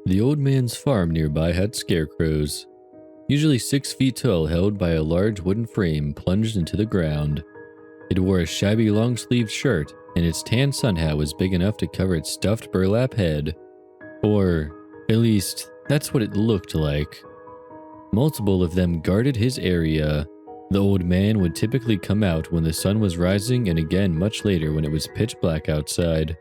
The old man's farm nearby had scarecrows, usually 6 feet tall, held by a large wooden frame plunged into the ground. It wore a shabby long-sleeved shirt, and its tan sun hat was big enough to cover its stuffed burlap head. Or, at least, that's what it looked like. Multiple of them guarded his area. The old man would typically come out when the sun was rising and again much later when it was pitch black outside.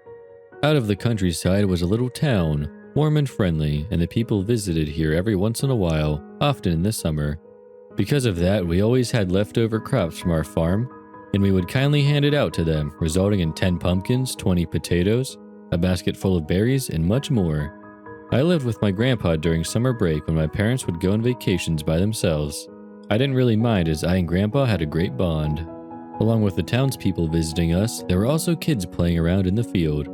Out of the countryside was a little town, warm and friendly, and the people visited here every once in a while, often in the summer. Because of that, we always had leftover crops from our farm, and we would kindly hand it out to them, resulting in 10 pumpkins, 20 potatoes, a basket full of berries, and much more. I lived with my grandpa during summer break when my parents would go on vacations by themselves. I didn't really mind as I and grandpa had a great bond. Along with the townspeople visiting us, there were also kids playing around in the field.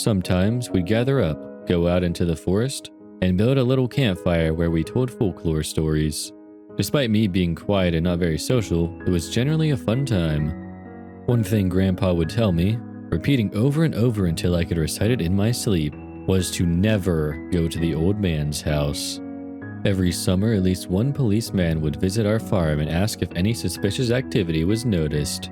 Sometimes we'd gather up, go out into the forest, and build a little campfire where we told folklore stories. Despite me being quiet and not very social, it was generally a fun time. One thing grandpa would tell me, repeating over and over until I could recite it in my sleep, was to never go to the old man's house. Every summer, at least one policeman would visit our farm and ask if any suspicious activity was noticed.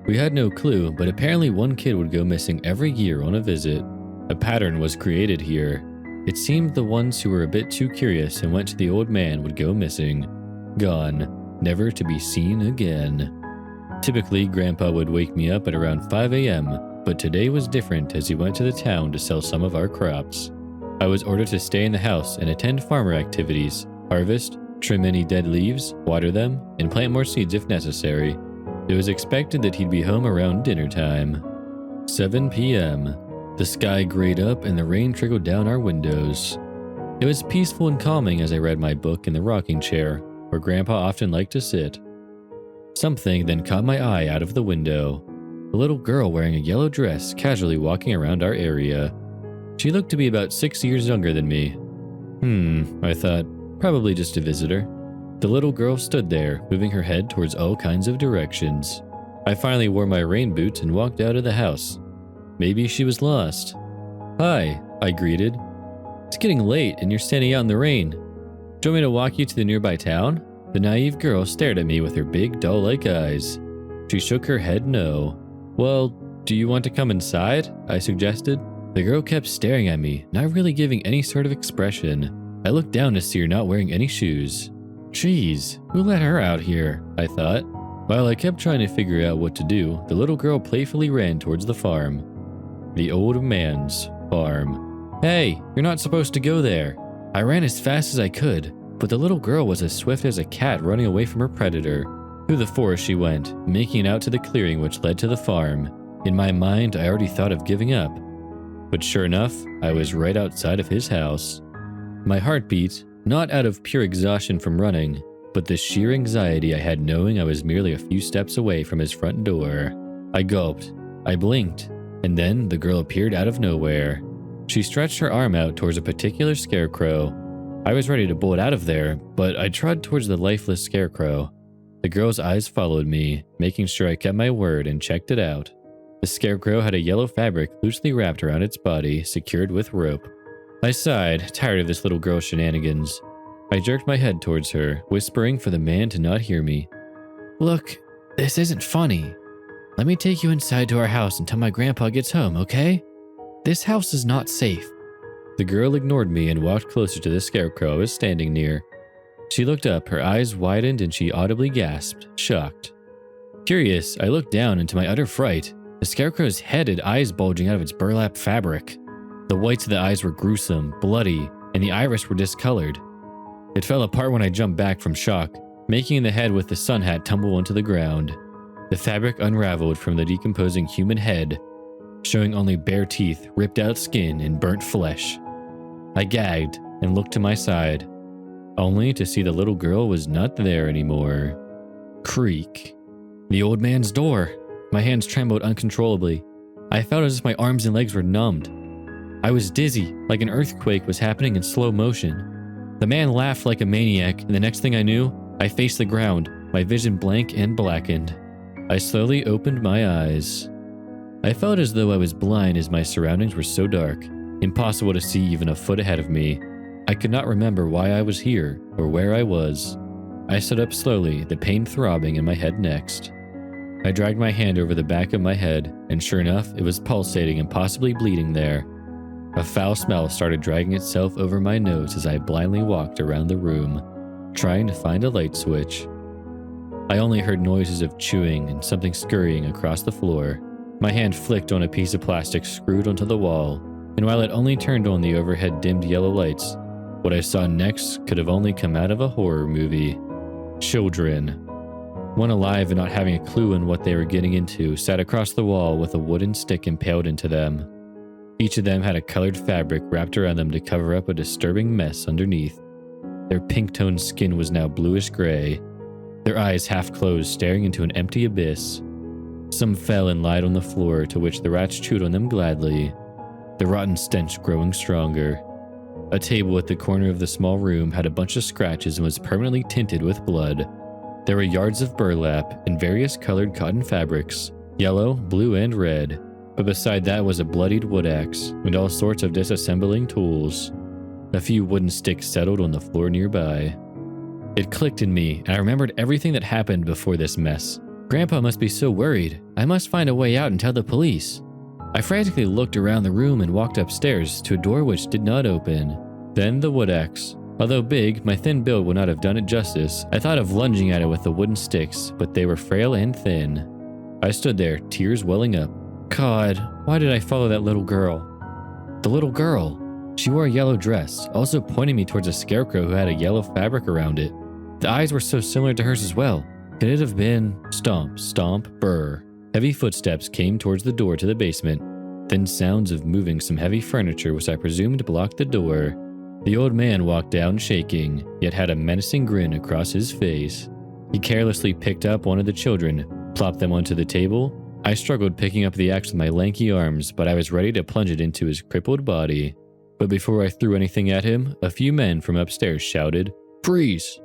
We had no clue, but apparently one kid would go missing every year on a visit. A pattern was created here. It seemed the ones who were a bit too curious and went to the old man would go missing. Gone, never to be seen again. Typically, Grandpa would wake me up at around 5 a.m., but today was different as he went to the town to sell some of our crops. I was ordered to stay in the house and attend farmer activities, harvest, trim any dead leaves, water them, and plant more seeds if necessary. It was expected that he'd be home around dinner time. 7 p.m. The sky grayed up and the rain trickled down our windows. It was peaceful and calming as I read my book in the rocking chair, where Grandpa often liked to sit. Something then caught my eye out of the window. A little girl wearing a yellow dress casually walking around our area. She looked to be about 6 years younger than me. I thought, probably just a visitor. The little girl stood there, moving her head towards all kinds of directions. I finally wore my rain boots and walked out of the house. Maybe she was lost. "Hi," I greeted. "It's getting late and you're standing out in the rain. Do you want me to walk you to the nearby town?" The naive girl stared at me with her big, doll-like eyes. She shook her head no. "Well, do you want to come inside?" I suggested. The girl kept staring at me, not really giving any sort of expression. I looked down to see her not wearing any shoes. Jeez, who let her out here? I thought. While I kept trying to figure out what to do, the little girl playfully ran towards the farm. The old man's farm. "Hey, you're not supposed to go there." I ran as fast as I could, but the little girl was as swift as a cat running away from her predator. Through the forest she went, making it out to the clearing which led to the farm. In my mind, I already thought of giving up. But sure enough, I was right outside of his house. My heart beat, not out of pure exhaustion from running, but the sheer anxiety I had knowing I was merely a few steps away from his front door. I gulped, I blinked, and then the girl appeared out of nowhere. She stretched her arm out towards a particular scarecrow. I was ready to bolt out of there, but I trod towards the lifeless scarecrow. The girl's eyes followed me, making sure I kept my word and checked it out. The scarecrow had a yellow fabric loosely wrapped around its body, secured with rope. I sighed, tired of this little girl's shenanigans. I jerked my head towards her, whispering for the man to not hear me. "Look, this isn't funny. Let me take you inside to our house until my grandpa gets home, okay? This house is not safe." The girl ignored me and walked closer to the scarecrow I was standing near. She looked up, her eyes widened, and she audibly gasped, shocked. Curious, I looked down, and to my utter fright, the scarecrow's head had eyes bulging out of its burlap fabric. The whites of the eyes were gruesome, bloody, and the iris were discolored. It fell apart when I jumped back from shock, making the head with the sun hat tumble onto the ground. The fabric unraveled from the decomposing human head, showing only bare teeth, ripped out skin, and burnt flesh. I gagged and looked to my side, only to see the little girl was not there anymore. Creak. The old man's door. My hands trembled uncontrollably. I felt as if my arms and legs were numbed. I was dizzy, like an earthquake was happening in slow motion. The man laughed like a maniac, and the next thing I knew, I faced the ground, my vision blank and blackened. I slowly opened my eyes. I felt as though I was blind as my surroundings were so dark, impossible to see even a foot ahead of me. I could not remember why I was here or where I was. I stood up slowly, the pain throbbing in my head next. I dragged my hand over the back of my head, and sure enough, it was pulsating and possibly bleeding there. A foul smell started dragging itself over my nose as I blindly walked around the room, trying to find a light switch. I only heard noises of chewing and something scurrying across the floor. My hand flicked on a piece of plastic screwed onto the wall, and while it only turned on the overhead dimmed yellow lights, what I saw next could have only come out of a horror movie. Children. One alive and not having a clue on what they were getting into sat across the wall with a wooden stick impaled into them. Each of them had a colored fabric wrapped around them to cover up a disturbing mess underneath. Their pink-toned skin was now bluish gray, their eyes half closed, staring into an empty abyss. Some fell and lied on the floor, to which the rats chewed on them gladly, the rotten stench growing stronger. A table at the corner of the small room had a bunch of scratches and was permanently tinted with blood. There were yards of burlap and various colored cotton fabrics, yellow, blue, and red. But beside that was a bloodied wood axe and all sorts of disassembling tools. A few wooden sticks settled on the floor nearby. It clicked in me, and I remembered everything that happened before this mess. Grandpa must be so worried. I must find a way out and tell the police. I frantically looked around the room and walked upstairs to a door which did not open. Then the wood axe. Although big, my thin build would not have done it justice. I thought of lunging at it with the wooden sticks, but they were frail and thin. I stood there, tears welling up. God, why did I follow that little girl? The little girl! She wore a yellow dress, also pointing me towards a scarecrow who had a yellow fabric around it. The eyes were so similar to hers as well. Could it have been... Stomp, stomp, brr. Heavy footsteps came towards the door to the basement, then sounds of moving some heavy furniture which I presumed blocked the door. The old man walked down shaking, yet had a menacing grin across his face. He carelessly picked up one of the children, plopped them onto the table. I struggled picking up the axe with my lanky arms, but I was ready to plunge it into his crippled body. But before I threw anything at him, a few men from upstairs shouted, "Freeze!"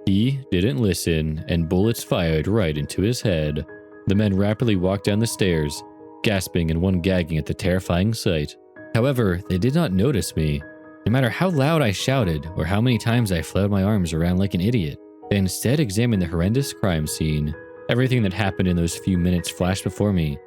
He didn't listen, and bullets fired right into his head. The men rapidly walked down the stairs, gasping and one gagging at the terrifying sight. However, they did not notice me. No matter how loud I shouted, or how many times I flailed my arms around like an idiot, they instead examined the horrendous crime scene. Everything that happened in those few minutes flashed before me,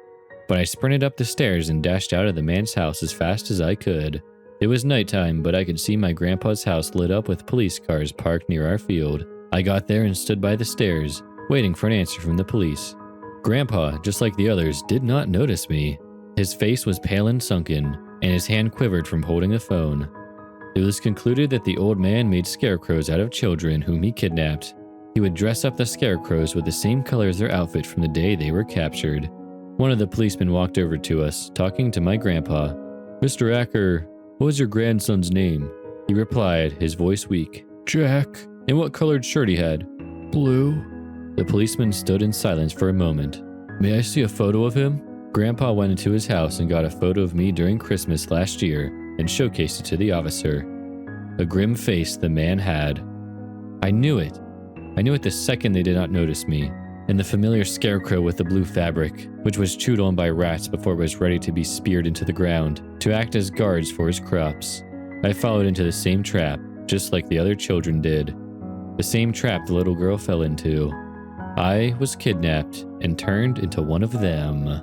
but I sprinted up the stairs and dashed out of the man's house as fast as I could. It was nighttime, but I could see my grandpa's house lit up with police cars parked near our field. I got there and stood by the stairs, waiting for an answer from the police. Grandpa, just like the others, did not notice me. His face was pale and sunken, and his hand quivered from holding the phone. It was concluded that the old man made scarecrows out of children whom he kidnapped. He would dress up the scarecrows with the same color as their outfit from the day they were captured. One of the policemen walked over to us, talking to my grandpa. "Mr. Acker, what was your grandson's name?" He replied, his voice weak. "Jack." "And what colored shirt he had?" "Blue." The policeman stood in silence for a moment. "May I see a photo of him?" Grandpa went into his house and got a photo of me during Christmas last year and showcased it to the officer. A grim face the man had. I knew it. I knew it the second they did not notice me, and the familiar scarecrow with the blue fabric, which was chewed on by rats before it was ready to be speared into the ground, to act as guards for his crops. I followed into the same trap, just like the other children did. The same trap the little girl fell into. I was kidnapped and turned into one of them.